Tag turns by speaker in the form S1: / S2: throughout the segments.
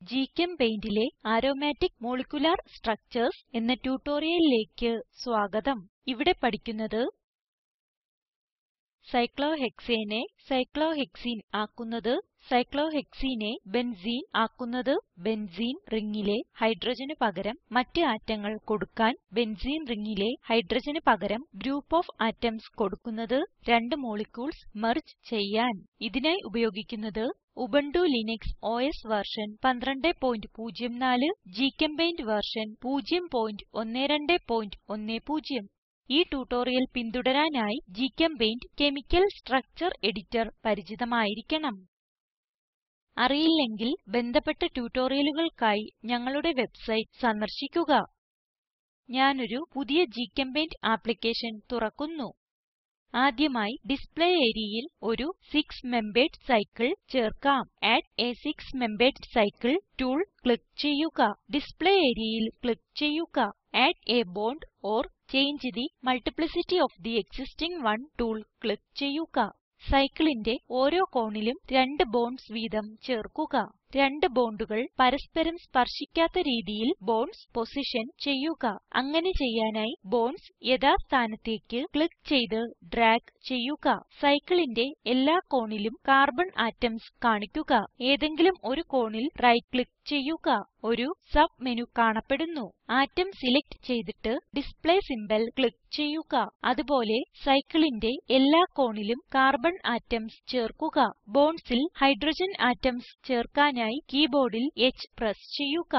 S1: GChemPaintലെ aromatic molecular structures എന്ന ട്യൂട്ടോറിയലിലേക്ക് സ്വാഗതം. ഇവിടെ പഠിക്കുന്നത് സൈക്ലോഹെക്സേനെ സൈക്ലോഹെക്സീൻ ആക്കുന്നത്, സൈക്ലോഹെക്സീനെ ബെൻസീൻ ആക്കുന്നത്, ബെൻസീൻ റിംഗിലെ ഹൈഡ്രോജന് പകരം മറ്റ് ആറ്റങ്ങൾ കൊടുക്കാൻ ബെൻസീൻ റിംഗിലെ ഹൈഡ്രോജന് പകരം ഗ്രൂപ്പ് ഓഫ് ആറ്റംസ് കൊടുക്കുന്നത്, രണ്ട് മോളിക്യൂൾസ് മെർജ് ചെയ്യാൻ. ഇതിനായി ഉപയോഗിക്കുന്നത് ഉബുന്റു ലിനക്സ് ഓസ് വെർഷൻ 1204, ഗ്ചെമ്പെയിന്റ് വെർഷൻ 01210. ഈ ട്യൂട്ടോറിയൽ പിന്തുടരാനായി ഗ്ചെമ്പെയിന്റ് കെമിക്കൽ സ്ട്രക്ചർ എഡിറ്റർ പരിചിതമായിരിക്കണം. അറിയില്ലെങ്കിൽ ബന്ധപ്പെട്ട ട്യൂട്ടോറിയലുകൾക്കായി ഞങ്ങളുടെ വെബ്സൈറ്റ് സന്ദർശിക്കുക. ഞാനൊരു പുതിയ ഗ്ചെമ്പെയിന്റ് ആപ്ലിക്കേഷൻ തുറക്കുന്നു. ആദ്യമായി ഡിസ്പ്ലേ areaയിൽ ഒരു 6 മെമ്പർഡ് സൈക്കിൾ ചേർക്കാം. Add a 6 membered cycle tool click ചെയ്യുക. ഡിസ്പ്ലേ areaയിൽ ക്ലിക്ക് ചെയ്യുക. Add a bond or change the multiplicity of the existing one tool click ചെയ്യുക. സൈക്കിളിന്റെ ഓരോ കോണിലും 2 ബോണ്ട്സ് വീതം ചേർക്കുക. രണ്ട് ബോണ്ടുകൾ പരസ്പരം സ്പർശിക്കാത്ത രീതിയിൽ ബോണ്ട്സ് പൊസിഷൻ ചെയ്യുക. അങ്ങനെ ചെയ്യാനായി ബോണ്ട്സ് യഥാസ്ഥാനത്തേക്ക് ക്ലിക്ക് ചെയ്ത് ഡ്രാഗ് ചെയ്യുക. സൈക്കിളിന്റെ എല്ലാ കോണിലും കാർബൺ ആറ്റംസ് കാണിക്കുക. ഏതെങ്കിലും ഒരു കോണിൽ റൈറ്റ് ക്ലിക്ക് ചെയ്യുക. ഒരു സബ് മെനു കാണപ്പെടുന്നു. ആറ്റം സിലക്റ്റ് ചെയ്തിട്ട് ഡിസ്പ്ലേ സിംബൽ ക്ലിക്ക് ചെയ്യുക. അതുപോലെ സൈക്കിളിന്റെ എല്ലാ കോണിലും കാർബൺ ആറ്റംസ് ചേർക്കുക. ബോണ്ട്സിൽ ഹൈഡ്രോജൻ ആറ്റംസ് ചേർക്കാനായി കീബോർഡിൽ H പ്രസ് ചെയ്യുക.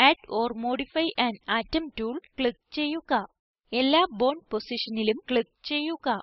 S1: ആഡ് ഓർ മോഡിഫൈ അൻ ആറ്റം ടൂൾ ക്ലിക്ക് ചെയ്യുക. എല്ലാ ബോണ്ട് പൊസിഷനിലും ക്ലിക്ക് ചെയ്യുക.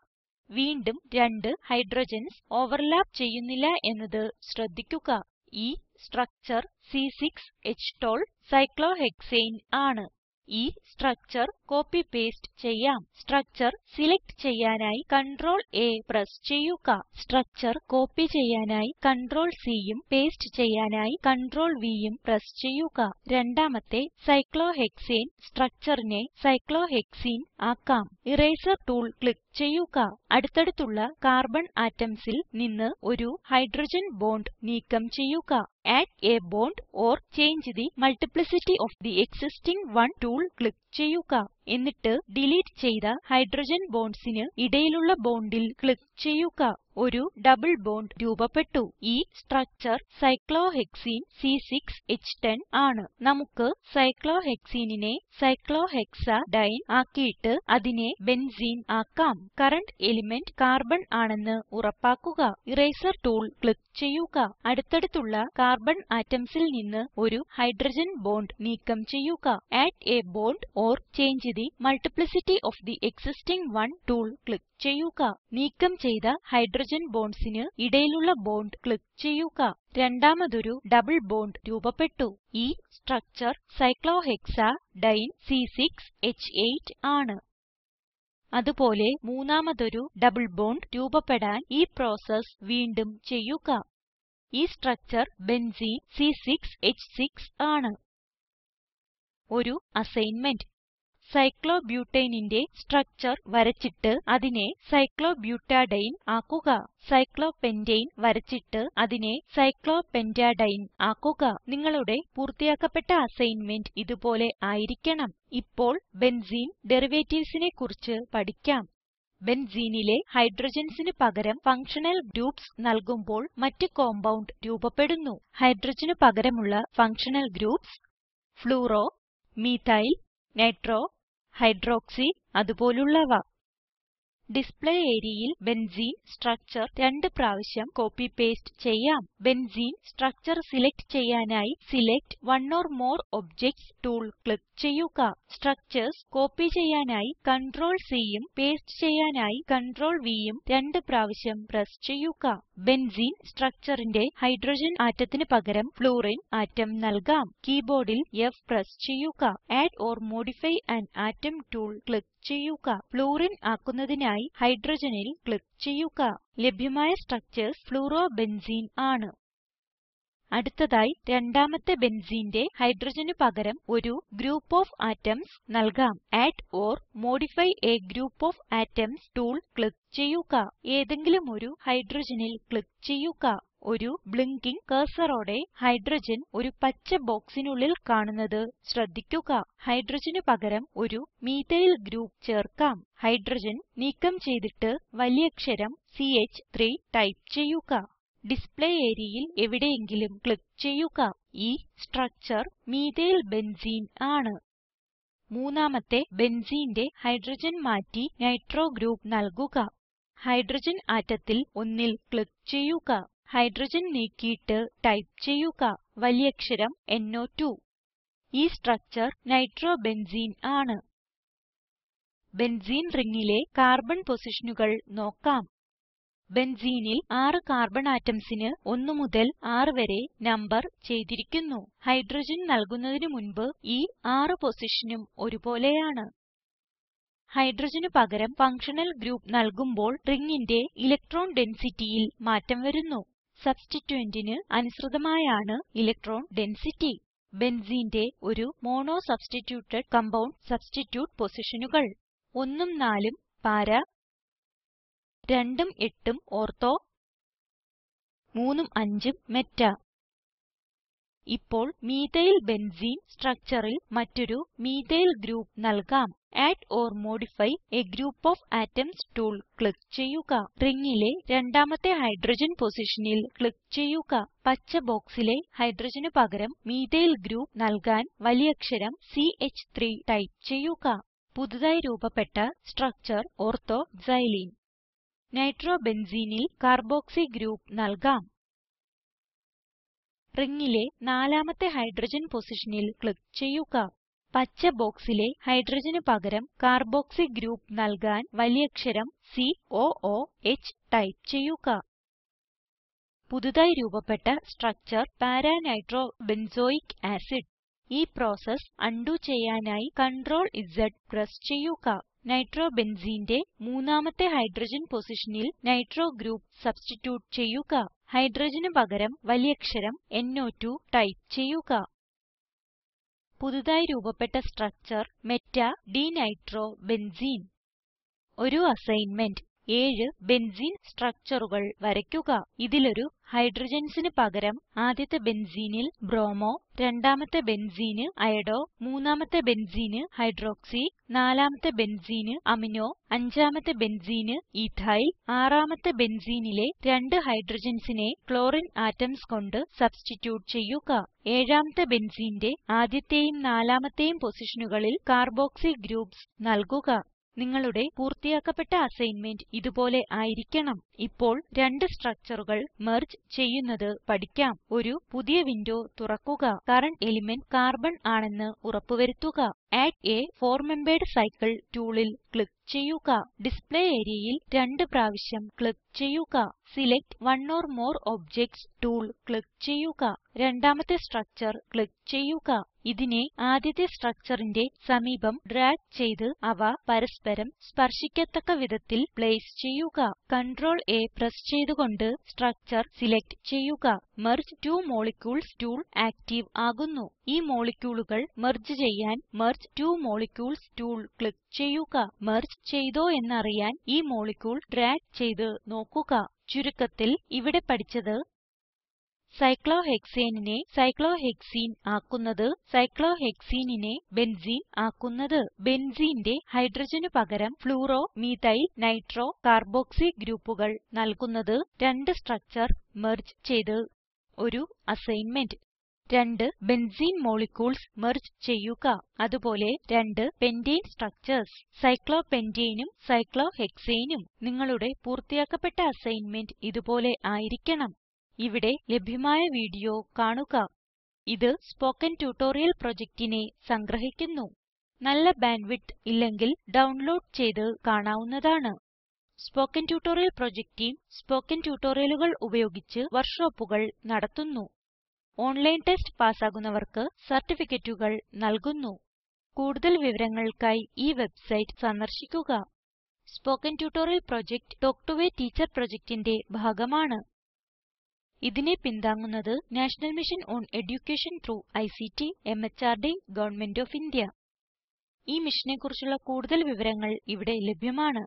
S1: വീണ്ടും രണ്ട് ഹൈഡ്രോജൻസ് ഓവർലാപ്പ് ചെയ്യുന്നില്ല എന്നത് ശ്രദ്ധിക്കുക. ഈ സ്ട്രക്ചർ C6H12 സൈക്ലോഹെക്സേൻ ആണ്. ഈ സ്ട്രക്ചർ കോപ്പി പേസ്റ്റ് ചെയ്യാം. സ്ട്രക്ചർ സിലക്റ്റ് ചെയ്യാനായി Ctrl A പ്രസ് ചെയ്യുക. സ്ട്രക്ചർ കോപ്പി ചെയ്യാനായി Ctrl Cയും പേസ്റ്റ് ചെയ്യാനായി Ctrl Vയും പ്രസ് ചെയ്യുക. രണ്ടാമത്തെ സൈക്ലോഹെക്സേൻ സ്ട്രക്ചറിനെ സൈക്ലോഹെക്സീൻ ആക്കാം. ഇറേസർ ടൂൾ ക്ലിക്ക് ചെയ്യുക. അടുത്തടുത്തുള്ള കാർബൺ ആറ്റംസിൽ നിന്ന് ഒരു ഹൈഡ്രോജൻ ബോണ്ട് നീക്കം ചെയ്യുക. Add a bond or change the multiplicity of the existing one tool click ചെയ്യുക. എന്നിട്ട് ഡിലീറ്റ് ചെയ്ത ഹൈഡ്രോജൻ ബോണ്ട്സിന് ഇടയിലുള്ള ബോണ്ടിൽ ക്ലിക്ക് ചെയ്യുക. ഒരു ഡബിൾ ബോണ്ട് രൂപപ്പെട്ടു. ഈ സ്ട്രക്ചർ സൈക്ലോഹെക്സീൻ C6H10 ആണ്. നമുക്ക് സൈക്ലോഹെക്സീനിനെ സൈക്ലോഹെക്സാഡൈൻ ആക്കിയിട്ട് അതിനെ ബെൻസീൻ ആക്കാം. കറന്റ് എലിമെന്റ് കാർബൺ ആണെന്ന് ഉറപ്പാക്കുക. ഇറേസർ ടൂൾ ക്ലിക്ക് ചെയ്യുക. അടുത്തടുത്തുള്ള കാർബൺ ആറ്റംസിൽ നിന്ന് ഒരു ഹൈഡ്രോജൻ ബോണ്ട് നീക്കം ചെയ്യുക. Add a bond or change the multiplicity of the existing one tool click ചെയ്യുക. നീക്കം ചെയ്ത ഹൈഡ്രോജൻ ബോണ്ട്സിന് ഇടയിലുള്ള ബോണ്ട് ക്ലിക്ക് ചെയ്യുക. രണ്ടാമതൊരു ഡബിൾ ബോണ്ട് രൂപപ്പെട്ടു. ഈ സ്ട്രക്ചർ സൈക്ലോഹെക്സാഡൈൻ C6H8 ആണ്. അതുപോലെ മൂന്നാമതൊരു ഡബിൾ ബോണ്ട് രൂപപ്പെടാൻ ഈ പ്രോസസ് വീണ്ടും ചെയ്യുക. ഈ സ്ട്രക്ചർ ബെൻസീൻ C6H6 ആണ്. ഒരു അസൈൻമെന്റ്. സൈക്ലോബ്യൂട്ടേനിന്റെ സ്ട്രക്ചർ വരച്ചിട്ട് അതിനെ സൈക്ലോബ്യൂട്ടാഡൈൻ ആക്കുക. സൈക്ലോപെന്റനെ വരച്ചിട്ട് അതിനെ സൈക്ലോപെന്റാഡൈൻ ആക്കുക. നിങ്ങളുടെ പൂർത്തിയാക്കപ്പെട്ട അസൈൻമെന്റ് ഇതുപോലെ ആയിരിക്കണം. ഇപ്പോൾ ബെൻസീൻ ഡെറിവേറ്റീവ്സിനെ കുറിച്ച് പഠിക്കാം. ബെൻസീനിലെ ഹൈഡ്രോജൻസിന് പകരം ഫങ്ഷണൽ ഗ്രൂപ്സ് നൽകുമ്പോൾ മറ്റ് കോമ്പൗണ്ട് രൂപപ്പെടുന്നു. ഹൈഡ്രോജന് പകരമുള്ള functional groups fluoro, methyl, nitro, hydroxy അതുപോലുള്ളവ. ഡിസ്പ്ലേ areaയിൽ ബെൻസീൻ സ്ട്രക്ചർ 2 പ്രാവശ്യം കോപ്പി പേസ്റ്റ് ചെയ്യാം. ബെൻസീൻ സ്ട്രക്ചർ സിലക്റ്റ് ചെയ്യാനായി select one or more objects tool click ചെയ്യുക. സ്ട്രക്ചർസ് കോപ്പി ചെയ്യാനായി Ctrl Cയും പേസ്റ്റ് ചെയ്യാനായി Ctrl Vയും 2 പ്രാവശ്യം പ്രസ് ചെയ്യുക. ബെൻസീൻ സ്ട്രക്ചറിന്റെ ഹൈഡ്രോജൻ ആറ്റത്തിന് പകരം ഫ്ലൂറിൻ ആറ്റം നൽകാം. കീബോർഡിൽ F പ്രസ് ചെയ്യുക. ആഡ് ഓർ മോഡിഫൈ അൻ ആറ്റം ടൂൾ ക്ലിക്ക് ചെയ്യുക. ഫ്ലൂറിൻ ആക്കുന്നതിനായി ഹൈഡ്രോജനിൽ ക്ലിക്ക് ചെയ്യുക. ലഭ്യമായ സ്ട്രക്ചർസ് ഫ്ലൂറോബെൻസീൻ ആണ്. അടുത്തതായി രണ്ടാമത്തെ ബെൻസീന്റെ ഹൈഡ്രോജന് പകരം ഒരു ഗ്രൂപ്പ് ഓഫ് ആറ്റംസ് നൽകാം. Add or modify a group of atoms tool click ചെയ്യുക. ഏതെങ്കിലും ഒരു ഹൈഡ്രോജനിൽ ക്ലിക്ക് ചെയ്യുക. ഒരു ബ്ലിങ്കിങ് കർസറോടെ ഹൈഡ്രോജൻ ഒരു പച്ച ബോക്സിനുള്ളിൽ കാണുന്നത് ശ്രദ്ധിക്കുക. ഹൈഡ്രോജന് പകരം ഒരു മീഥൈൽ ഗ്രൂപ്പ് ചേർക്കാം. ഹൈഡ്രോജൻ നീക്കം ചെയ്തിട്ട് വലിയക്ഷരം CH3 ടൈപ്പ് ചെയ്യുക. ഡിസ്പ്ലേ areaയിൽ എവിടെയെങ്കിലും ക്ലിക്ക് ചെയ്യുക. ഈ സ്ട്രക്ചർ മീഥൈൽ ബെൻസീൻ ആണ്. മൂന്നാമത്തെ ബെൻസീന്റെ ഹൈഡ്രോജൻ മാറ്റി നൈട്രോ ഗ്രൂപ്പ് നൽകുക. ഹൈഡ്രോജൻ ആറ്റത്തിൽ ഒന്നിൽ ക്ലിക്ക് ചെയ്യുക. ഹൈഡ്രോജൻ നീക്കിയിട്ട് ടൈപ്പ് ചെയ്യുക വലിയക്ഷരം NO2. ഈ സ്ട്രക്ചർ നൈട്രോ ബെൻസീൻ ആണ്. ബെൻസീൻ റിംഗിലെ കാർബൺ പൊസിഷനുകൾ നോക്കാം. ബെൻസീനിൽ 6 കാർബൺ ആറ്റംസിന് 1 മുതൽ 6 വരെ നമ്പർ ചെയ്തിരിക്കുന്നു. ഹൈഡ്രോജൻ നൽകുന്നതിന് മുൻപ് ഈ 6 പൊസിഷനും ഒരുപോലെയാണ്. ഹൈഡ്രോജന് പകരം ഫങ്ഷണൽ ഗ്രൂപ്പ് നൽകുമ്പോൾ റിംഗിന്റെ ഇലക്ട്രോൺ ഡെൻസിറ്റിയിൽ മാറ്റം വരുന്നു. സബ്സ്റ്റിറ്റ്യൂന്റിന് അനുസൃതമായാണ് ഇലക്ട്രോൺ ഡെൻസിറ്റി. ബെൻസീന്റെ ഒരു മോണോ സബ്സ്റ്റിറ്റ്യൂട്ടഡ് കമ്പൌണ്ട് സബ്സ്റ്റിറ്റ്യൂട്ട് പൊസിഷനുകൾ 1ഉം 4ഉം പാര, 2ഉം 8ഉം ഓർത്തോ, 3ഉം 5ഉം മെറ്റ. ഇപ്പോൾ മീഥൈൽ ബെൻസീൻ സ്ട്രക്ചറിൽ മറ്റൊരു മീഥൈൽ ഗ്രൂപ്പ് നൽകാം. Add or modify a group of atoms tool click ചെയ്യുക. റിംഗിലെ രണ്ടാമത്തെ ഹൈഡ്രോജൻ പൊസിഷനിൽ ക്ലിക്ക് ചെയ്യുക. പച്ച ബോക്സിലെ ഹൈഡ്രോജന് പകരം മീഥൈൽ ഗ്രൂപ്പ് നൽകാൻ വലിയക്ഷരം CH3 ടൈപ്പ് ചെയ്യുക. പുതുതായി രൂപപ്പെട്ട സ്ട്രക്ചർ ഓർത്തോ xylene. നൈട്രോ ബെൻസീനിൽ കാർബോക്സി ഗ്രൂപ്പ് നൽകാം. റിംഗിലെ നാലാമത്തെ ഹൈഡ്രോജൻ പൊസിഷനിൽ ക്ലിക്ക് ചെയ്യുക. പച്ച ബോക്സിലെ ഹൈഡ്രോജന് പകരം കാർബോക്സി ഗ്രൂപ്പ് നൽകാൻ വലിയക്ഷരം COOH ടൈപ്പ് ചെയ്യുക. പുതുതായി രൂപപ്പെട്ട structure para nitro benzoic acid. ഈ പ്രോസസ് അൺഡു ചെയ്യാനായി CTRL-Z പ്രസ് ചെയ്യുക. നൈട്രോ ബെൻസീന്റെ മൂന്നാമത്തെ ഹൈഡ്രോജൻ പൊസിഷനിൽ നൈട്രോ ഗ്രൂപ്പ് സബ്സ്റ്റിറ്റ്യൂട്ട് ചെയ്യുക. ഹൈഡ്രോജന് പകരം വലിയക്ഷരം NO2 ടൈപ്പ് ചെയ്യുക. പുതുതായി രൂപപ്പെട്ട സ്ട്രക്ചർ മെറ്റ ഡീനൈട്രോ ബെൻസീൻ. ഒരു അസൈൻമെന്റ് 7 ബെൻസീൻ സ്ട്രക്ചറുകൾ വരയ്ക്കുക. ഇതിലൊരു ഹൈഡ്രോജൻസിന് പകരം ആദ്യത്തെ ബെൻസീനിൽ ബ്രോമോ, രണ്ടാമത്തെ ബെൻസീന് അയഡോ, മൂന്നാമത്തെ ബെൻസീന് ഹൈഡ്രോക്സി, നാലാമത്തെ ബെൻസീന് അമിനോ, അഞ്ചാമത്തെ ബെൻസീന് ഈഥൈൽ, ആറാമത്തെ ബെൻസീനിലെ 2 ഹൈഡ്രോജൻസിനെ ക്ലോറിൻ ആറ്റംസ് കൊണ്ട് സബ്സ്റ്റിറ്റ്യൂട്ട് ചെയ്യുക. ഏഴാമത്തെ ബെൻസീന്റെ ആദ്യത്തെയും നാലാമത്തെയും പൊസിഷനുകളിൽ കാർബോക്സി ഗ്രൂപ്പ്സ് നൽകുക. നിങ്ങളുടെ പൂർത്തിയാക്കപ്പെട്ട അസൈൻമെന്റ് ഇതുപോലെ ആയിരിക്കണം. ഇപ്പോൾ 2 സ്ട്രക്ചറുകൾ മെർജ് ചെയ്യുന്നത് പഠിക്കാം. ഒരു പുതിയ വിൻഡോ തുറക്കുക. കറന്റ് എലിമെന്റ് കാർബൺ ആണെന്ന് ഉറപ്പുവരുത്തുക. ആഡ് a ഫോർ മെമ്പർഡ് സൈക്കിൾ ടൂളിൽ ക്ലിക്ക് ചെയ്യുക. ഡിസ്പ്ലേ areaയിൽ 2 പ്രാവശ്യം ക്ലിക്ക് ചെയ്യുക. Select one or more objects tool click ചെയ്യുക. രണ്ടാമത്തെ സ്ട്രക്ചർ ക്ലിക്ക് ചെയ്യുക. ഇതിനെ ആദ്യത്തെ സ്ട്രക്ചറിന്റെ സമീപം ഡ്രാഗ് ചെയ്ത് അവ പരസ്പരം സ്പർശിക്കത്തക്ക വിധത്തിൽ പ്ലേസ് ചെയ്യുക. CTRL-A പ്രസ് ചെയ്തുകൊണ്ട് സ്ട്രക്ചർ സിലക്റ്റ് ചെയ്യുക. Merge two molecules tool active ആകുന്നു. ഈ മോളിക്യൂളുകൾ മെർജ് ചെയ്യാൻ merge two molecules tool click ചെയ്യുക. മെർജ് ചെയ്തോ എന്നറിയാൻ ഈ മോളിക്യൂൾ ഡ്രാഗ് ചെയ്ത് നോക്കുക. ചുരുക്കത്തിൽ ഇവിടെ പഠിച്ചത് സൈക്ലോഹെക്സേനിനെ സൈക്ലോഹെക്സീൻ ആക്കുന്നത്, സൈക്ലോഹെക്സീനിനെ ബെൻസീൻ ആക്കുന്നത്, ബെൻസീന്റെ ഹൈഡ്രോജന് പകരം ഫ്ലൂറോ, മീഥൈൽ, നൈട്രോ, കാർബോക്സി ഗ്രൂപ്പുകൾ നൽകുന്നത്, 2 സ്ട്രക്ചർ മെർജ് ചെയ്ത്. ഒരു അസൈൻമെന്റ് 2 ബെൻസീൻ മോളിക്യൂൾസ് മെർജ് ചെയ്യുക. അതുപോലെ 2 പെന്റനെ സ്ട്രക്ചർസ്, സൈക്ലോപെന്റേനും സൈക്ലോഹെക്സേനും. നിങ്ങളുടെ പൂർത്തിയാക്കപ്പെട്ട അസൈൻമെന്റ് ഇതുപോലെ ആയിരിക്കണം. ഇവിടെ ലഭ്യമായ വീഡിയോ കാണുക. ഇത് സ്പോക്കൻ ട്യൂട്ടോറിയൽ പ്രൊജക്റ്റിനെ സംഗ്രഹിക്കുന്നു. നല്ല ബാൻഡ്വിഡ്ത്ത് ഇല്ലെങ്കിൽ ഡൗൺലോഡ് ചെയ്ത് കാണാവുന്നതാണ്. Spoken tutorial project team spoken ട്യൂട്ടോറിയലുകൾ ഉപയോഗിച്ച് വർക്ക്ഷോപ്പുകൾ നടത്തുന്നു. ഓൺലൈൻ ടെസ്റ്റ് പാസ്സാകുന്നവർക്ക് സർട്ടിഫികറ്റുകൾ നൽകുന്നു. കൂടുതൽ വിവരങ്ങൾക്കായി ഈ വെബ്സൈറ്റ് സന്ദർശിക്കുക. Spoken tutorial project talk to a teacher പ്രൊജക്റ്റിന്റെ ഭാഗമാണ്. ഇതിനെ പിന്താങ്ങുന്നത് national mission on education through ICT MHRD government of India. ഈ മിഷനെ കുറിച്ചുള്ള കൂടുതൽ വിവരങ്ങൾ ഇവിടെ ലഭ്യമാണ്.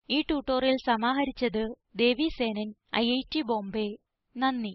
S1: ഈ ട്യൂട്ടോറിയൽ സമാഹരിച്ചത് ദേവി സേനൻ, IIT ബോംബേ. നന്ദി.